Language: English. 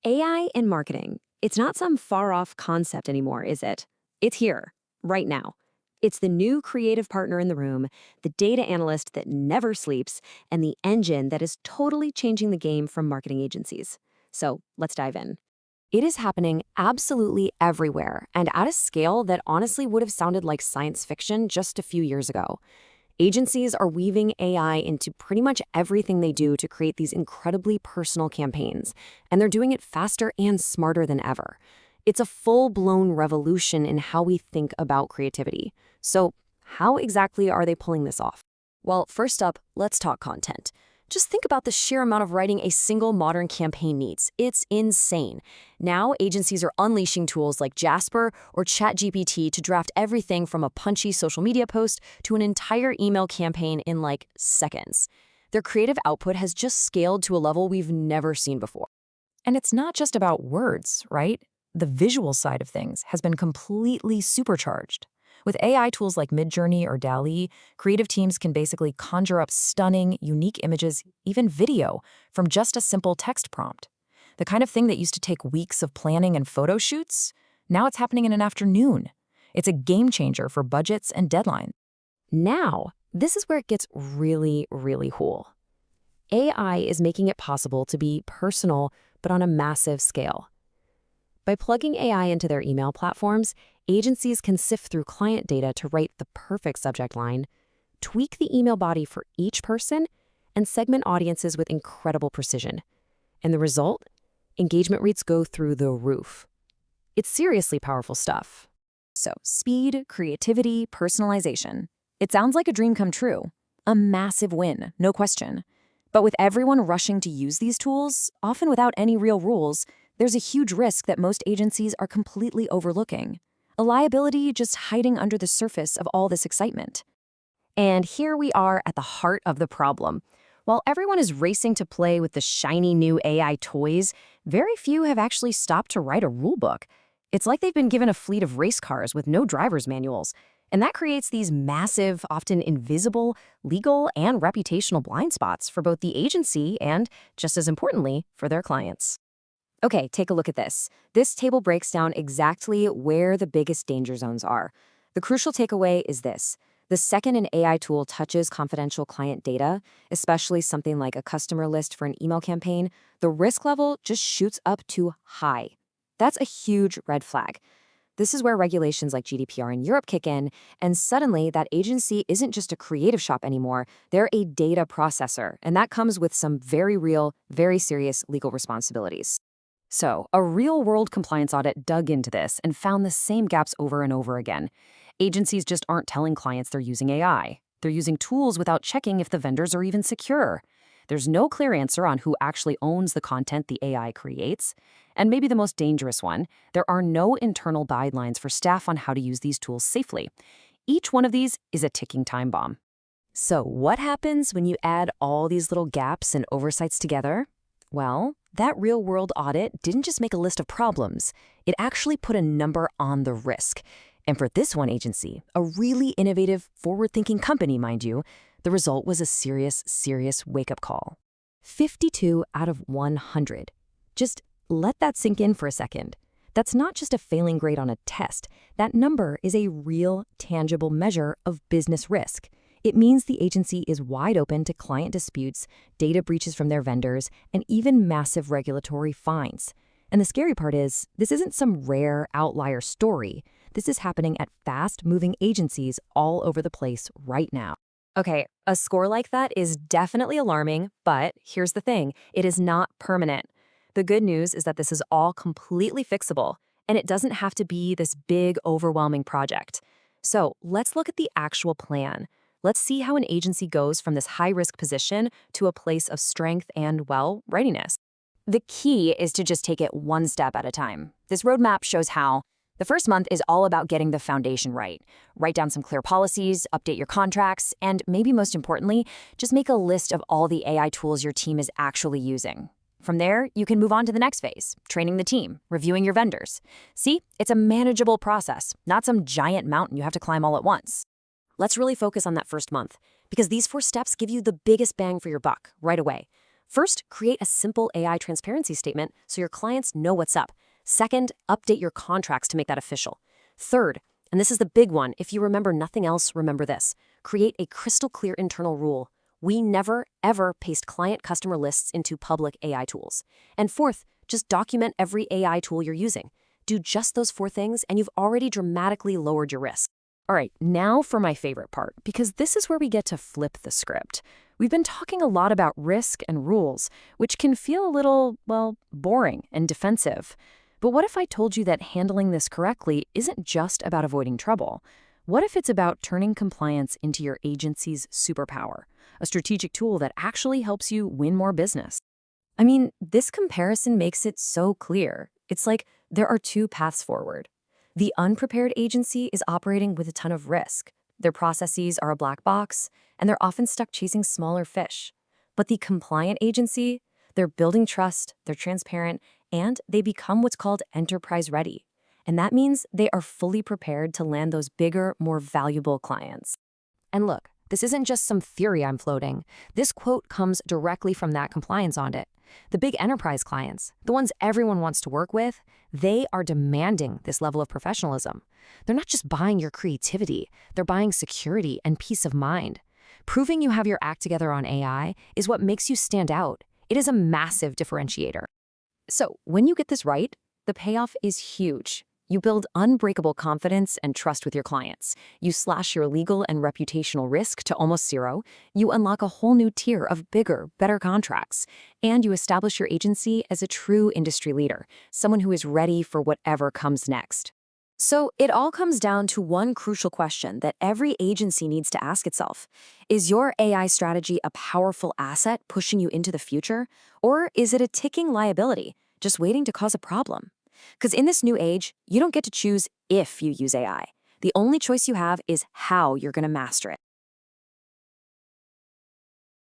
AI in marketing. It's not some far off concept anymore, is it? It's here, right now. It's the new creative partner in the room, the data analyst that never sleeps, and the engine that is totally changing the game from marketing agencies. So let's dive in. It is happening absolutely everywhere and at a scale that honestly would have sounded like science fiction just a few years ago. Agencies are weaving AI into pretty much everything they do to create these incredibly personal campaigns, and they're doing it faster and smarter than ever. It's a full-blown revolution in how we think about creativity. So, how exactly are they pulling this off? Well, first up, let's talk content. Just think about the sheer amount of writing a single modern campaign needs. It's insane. Now, agencies are unleashing tools like Jasper or ChatGPT to draft everything from a punchy social media post to an entire email campaign in like seconds. Their creative output has just scaled to a level we've never seen before. And it's not just about words, right? The visual side of things has been completely supercharged. With AI tools like Midjourney or DALL-E, creative teams can basically conjure up stunning, unique images, even video, from just a simple text prompt. The kind of thing that used to take weeks of planning and photo shoots, now it's happening in an afternoon. It's a game changer for budgets and deadlines. Now, this is where it gets really, really cool. AI is making it possible to be personal, but on a massive scale. By plugging AI into their email platforms, agencies can sift through client data to write the perfect subject line, tweak the email body for each person, and segment audiences with incredible precision. And the result? Engagement rates go through the roof. It's seriously powerful stuff. So, speed, creativity, personalization. It sounds like a dream come true. A massive win, no question. But with everyone rushing to use these tools, often without any real rules, there's a huge risk that most agencies are completely overlooking. A liability just hiding under the surface of all this excitement. And here we are at the heart of the problem. While everyone is racing to play with the shiny new AI toys, very few have actually stopped to write a rulebook. It's like they've been given a fleet of race cars with no driver's manuals. And that creates these massive, often invisible, legal and reputational blind spots for both the agency and, just as importantly, for their clients. Okay, take a look at this. This table breaks down exactly where the biggest danger zones are. The crucial takeaway is this. The second an AI tool touches confidential client data, especially something like a customer list for an email campaign, the risk level just shoots up to high. That's a huge red flag. This is where regulations like GDPR in Europe kick in, and suddenly that agency isn't just a creative shop anymore, they're a data processor, and that comes with some very real, very serious legal responsibilities. So, a real-world compliance audit dug into this and found the same gaps over and over again. Agencies just aren't telling clients they're using AI. They're using tools without checking if the vendors are even secure. There's no clear answer on who actually owns the content the AI creates. And maybe the most dangerous one, there are no internal guidelines for staff on how to use these tools safely. Each one of these is a ticking time bomb. So, what happens when you add all these little gaps and oversights together? Well, that real-world audit didn't just make a list of problems. It actually put a number on the risk. And for this one agency, a really innovative, forward-thinking company, mind you, the result was a serious, serious wake-up call. 52 out of 100. Just let that sink in for a second. That's not just a failing grade on a test. That number is a real, tangible measure of business risk. It means the agency is wide open to client disputes, data breaches from their vendors, and even massive regulatory fines. And the scary part is, this isn't some rare outlier story. This is happening at fast-moving agencies all over the place right now. Okay, a score like that is definitely alarming, but here's the thing, it is not permanent. The good news is that this is all completely fixable, and it doesn't have to be this big, overwhelming project. So let's look at the actual plan. Let's see how an agency goes from this high-risk position to a place of strength and, well, readiness. The key is to just take it one step at a time. This roadmap shows how. The first month is all about getting the foundation right. Write down some clear policies, update your contracts, and maybe most importantly, just make a list of all the AI tools your team is actually using. From there, you can move on to the next phase, training the team, reviewing your vendors. See, it's a manageable process, not some giant mountain you have to climb all at once. Let's really focus on that first month, because these 4 steps give you the biggest bang for your buck right away. First, create a simple AI transparency statement so your clients know what's up. Second, update your contracts to make that official. Third, and this is the big one, if you remember nothing else, remember this. Create a crystal clear internal rule. We never, ever paste client customer lists into public AI tools. And fourth, just document every AI tool you're using. Do just those 4 things, and you've already dramatically lowered your risk. All right, now for my favorite part, because this is where we get to flip the script. We've been talking a lot about risk and rules, which can feel a little, well, boring and defensive. But what if I told you that handling this correctly isn't just about avoiding trouble? What if it's about turning compliance into your agency's superpower, a strategic tool that actually helps you win more business? I mean, this comparison makes it so clear. It's like there are 2 paths forward. The unprepared agency is operating with a ton of risk. Their processes are a black box, and they're often stuck chasing smaller fish. But the compliant agency, they're building trust, they're transparent, and they become what's called enterprise ready. And that means they are fully prepared to land those bigger, more valuable clients. And look, this isn't just some theory I'm floating. This quote comes directly from that compliance audit. The big enterprise clients, the ones everyone wants to work with, they are demanding this level of professionalism. They're not just buying your creativity, they're buying security and peace of mind. Proving you have your act together on AI is what makes you stand out. It is a massive differentiator. So, when you get this right, the payoff is huge. You build unbreakable confidence and trust with your clients. You slash your legal and reputational risk to almost zero. You unlock a whole new tier of bigger, better contracts. And you establish your agency as a true industry leader, someone who is ready for whatever comes next. So it all comes down to one crucial question that every agency needs to ask itself. Is your AI strategy a powerful asset pushing you into the future? Or is it a ticking liability, just waiting to cause a problem? Because in this new age, you don't get to choose if you use AI. The only choice you have is how you're going to master it.